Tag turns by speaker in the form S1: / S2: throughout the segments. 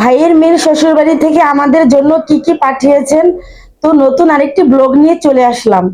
S1: ভাইয়ের মেয়ের শ্বশুর বাড়ি থেকে আমাদের জন্য কি কি পাঠিয়েছেন, তো নতুন আরেকটি ব্লগ নিয়ে চলে আসলাম।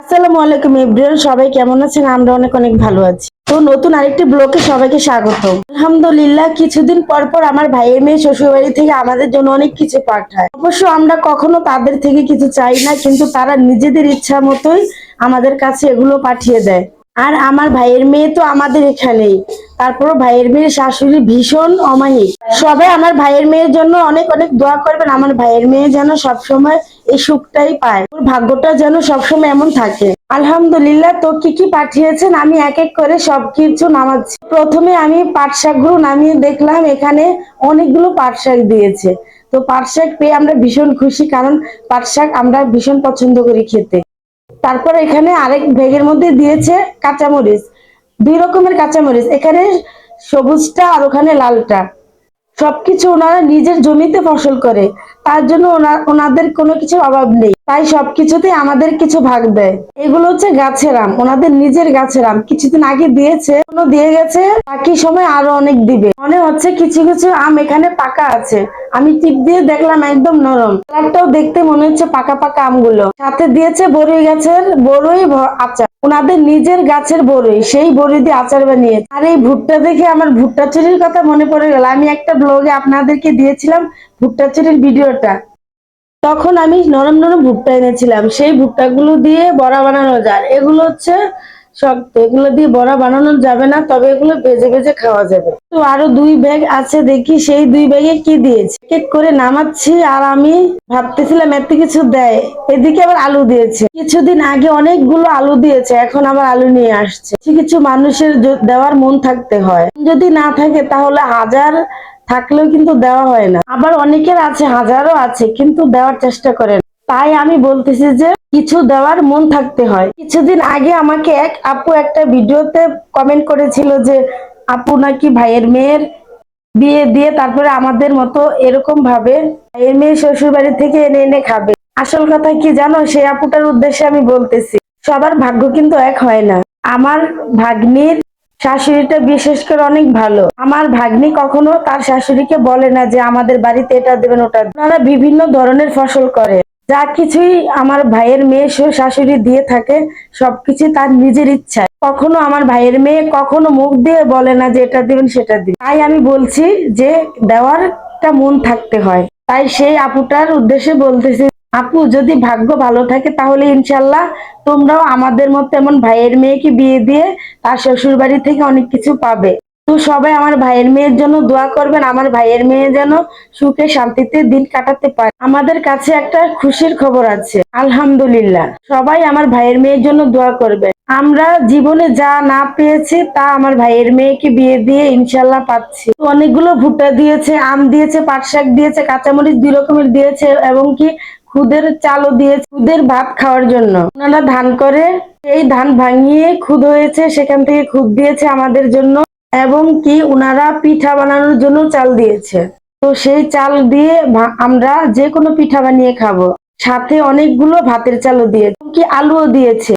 S1: আসসালামু আলাইকুম এভরিওয়ান, সবাই কেমন আছেন? আমরা অনেক অনেক ভালো আছি। তো নতুন আরেকটি ব্লগে সবাইকে স্বাগত। আলহামদুলিল্লাহ, কিছুদিন পর পর আমার ভাইয়ের মেয়ে শ্বশুর বাড়ি থেকে আমাদের জন্য অনেক কিছু পাঠায়। অবশ্য আমরা কখনো তাদের থেকে কিছু চাই না, কিন্তু তারা নিজেদের ইচ্ছা মতোই আমাদের কাছে এগুলো পাঠিয়ে দেয়। আর আমার ভাইয়ের মেয়ে তো আমাদের এখানেই, তারপরও ভাইয়ের মেয়ের শাশুড়ি ভীষণ অমায়িক। সবাই আমার ভাইয়ের মেয়ের জন্য অনেক অনেক দোয়া করবেন। আমার ভাইয়ের মেয়ে যেন সবসময় এই সুখটাই পায়, ওর ভাগ্যটা যেন সবসময় এমন থাকে। আলহামদুলিল্লাহ, তো কি কি পাঠিয়েছেন আমি এক এক করে সবকিছু নামাচ্ছি। প্রথমে আমি পাট শাকগুলো নামিয়ে দেখলাম এখানে অনেকগুলো পাট শাক দিয়েছে। তো পাট শাক পেয়ে আমরা ভীষণ খুশি, কারণ পাট শাক আমরা ভীষণ পছন্দ করি খেতে। তারপর এখানে আরেক ব্যাগের মধ্যে দিয়েছে কাঁচামরিচ, দুই রকমের কাঁচামরিচ, এখানে সবুজটা আর ওখানে লালটা। সবকিছু ওনারা নিজের জমিতে ফসল করে, তার জন্য ওনাদের কোনো কিছুর অভাব নেই, তাই সবকিছুতে আমাদের কিছু ভাগ দেয়। এগুলো হচ্ছে গাছের আম, ওনাদের নিজের গাছের আম। কিছুদিন আগে দিয়েছে, দিয়ে গেছে, বাকি সময় আরো অনেক দিবে। মনে হচ্ছে কিছু কিছু আম এখানে পাকা আছে, আমি টিপ দিয়ে দেখলাম একদম নরম, কালারটাও দেখতে মনে হচ্ছে পাকা পাকা আমগুলো। সাথে দিয়েছে বড়ই গাছের বড়ই আচার, ওনাদের নিজের গাছের বড়ই, সেই বড়ই দিয়ে আচার বানিয়েছে। আর এই ভুট্টা দেখে আমার ভুট্টা চুরির কথা মনে পড়ে গেল। আমি একটা ব্লগে আপনাদেরকে দিয়েছিলাম ভুট্টা চুরির ভিডিওটা, তখন আমি নরম নরম ভুট্টা এনেছিলাম। সেই ভুট্টাগুলো দিয়ে বড়া বানানো যায়। এগুলো হচ্ছে শক্ত, এগুলো দিয়ে বড়া বানানো যাবে না, তবে এগুলো ভেজে ভেজে খাওয়া যাবে। তো আরো দুই ব্যাগ আছে, দেখি সেই দুই ব্যাগে কি দিয়েছে। এক এক করে নামাচ্ছি, আর আমি ভাবতেছিলাম এতে কিছু দেয়। এদিকে আবার আলু দিয়েছে, কিছুদিন আগে অনেকগুলো আলু দিয়েছে, এখন আবার আলু নিয়ে আসছে। কিছু কিছু মানুষের দেওয়ার মন থাকতে হয়, যদি না থাকে তাহলে হাজার থাকলেও কিন্তু দেওয়া হয় না। আবার অনেকের আছে, হাজারও আছে, কিন্তু দেওয়ার চেষ্টা করেন। তাই আমি বলতেছি যে কিছু দেওয়ার মন থাকতে হয়। কিছুদিন আগে আমাকে এক আপু একটা ভিডিওতে কমেন্ট করেছিল যে আপু নাকি ভাইয়ের মেয়ের বিয়ে দিয়ে তারপরে আমাদের মতো এরকম ভাবে ভাইয়ের মেয়ে শ্বশুর বাড়ি থেকে এনে এনে খাবে। আসল কথা কি জানো, সেই আপুটার উদ্দেশ্যে আমি বলতেছি, সবার ভাগ্য কিন্তু এক হয় না। আমার ভাগ্নির শাশুড়িটা বিশেষ করে অনেক ভালো। আমার ভাগ্নি কখনো তার শাশুড়িকে বলে না যে আমাদের বাড়িতে এটা দেবেন ওটা দেবেন। ওনারা বিভিন্ন ধরনের ফসল করে, যা কিছুই আমার ভাইয়ের মেয়ে শাশুড়ি দিয়ে থাকে সবকিছু তার নিজের ইচ্ছায়। কখনো আমার ভাইয়ের মেয়ে কখনো মুখ দিয়ে বলে না যে এটা দিবেন সেটা দিবেন। তাই আমি বলছি যে দেওয়ার একটা মন থাকতে হয়। তাই সেই আপুটার উদ্দেশ্যে বলতেছি, আপু যদি ভাগ্য ভালো থাকে তাহলে ইনশাল্লাহ তোমরাও আমাদের মতো এমন ভাইয়ের মেয়েকে বিয়ে দিয়ে তার শ্বশুর বাড়ি থেকে অনেক কিছু পাবে। তো সবাই আমার ভাইয়ের মেয়ের জন্য দোয়া করবেন, আমার ভাইয়ের মেয়ে যেন সুখে শান্তিতে দিন কাটাতে পারে। আমাদের কাছে একটা খুশির খবর আছে, আলহামদুলিল্লাহ। সবাই আমার ভাইয়ের মেয়ের জন্য দোয়া করবেন। আমরা জীবনে যা না পেয়েছি তা আমার ভাইয়ের মেয়েকে বিয়ে দিয়ে ইনশাল্লাহ পাচ্ছি। তো অনেকগুলো ভুট্টা দিয়েছে, আম দিয়েছে, পাট শাক দিয়েছে, কাঁচামরিচ দুই রকমের দিয়েছে, এবং কি খুদের চালও দিয়েছে খুদের ভাত খাওয়ার জন্য। ওনারা ধান করে, সেই ধান ভাঙিয়ে খুদ হয়েছে, সেখান থেকে খুদ দিয়েছে আমাদের জন্য। এবং কি উনারা পিঠা বানানোর জন্য চাল দিয়েছে। তো সেই চাল দিয়ে আমরা যে কোনো পিঠা বানিয়ে খাবো। সাথে অনেকগুলো ভাতের চালও দিয়েছে, কি আলুও দিয়েছে।